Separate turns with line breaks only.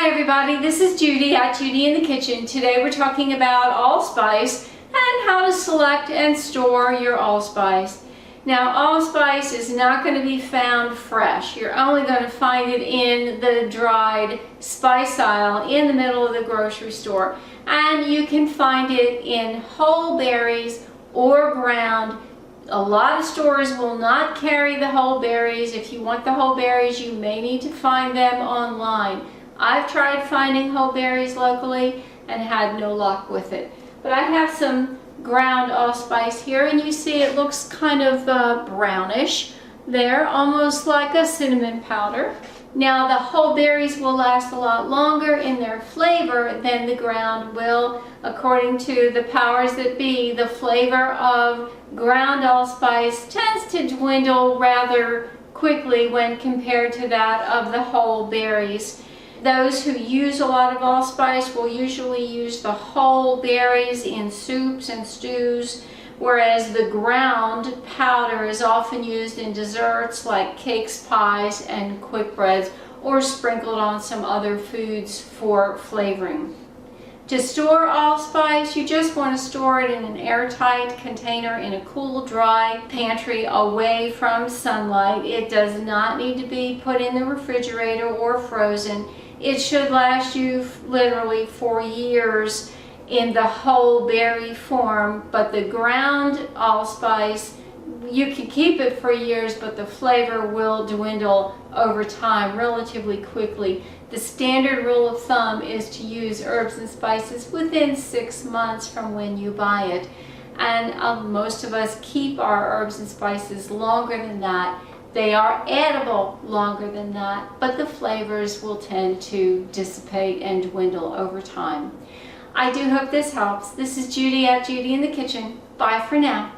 Hi everybody, this is Judy at Judy in the Kitchen. Today we're talking about allspice and how to select and store your allspice. Now allspice is not going to be found fresh. You're only going to find it in the dried spice aisle in the middle of the grocery store. And you can find it in whole berries or ground. A lot of stores will not carry the whole berries. If you want the whole berries, you may need to find them online. I've tried finding whole berries locally and had no luck with it. But I have some ground allspice here, and you see it looks kind of brownish there, almost like a cinnamon powder. Now the whole berries will last a lot longer in their flavor than the ground will. According to the powers that be, the flavor of ground allspice tends to dwindle rather quickly when compared to that of the whole berries. Those who use a lot of allspice will usually use the whole berries in soups and stews, whereas the ground powder is often used in desserts like cakes, pies, and quick breads, or sprinkled on some other foods for flavoring. To store allspice, you just want to store it in an airtight container in a cool, dry pantry away from sunlight. It does not need to be put in the refrigerator or frozen. It should last you literally for years in the whole berry form, but the ground allspice, you can keep it for years, but the flavor will dwindle over time relatively quickly. The standard rule of thumb is to use herbs and spices within 6 months from when you buy it. And most of us keep our herbs and spices longer than that. They are edible longer than that, but the flavors will tend to dissipate and dwindle over time. I do hope this helps. This is Judy at Judy in the Kitchen. Bye for now.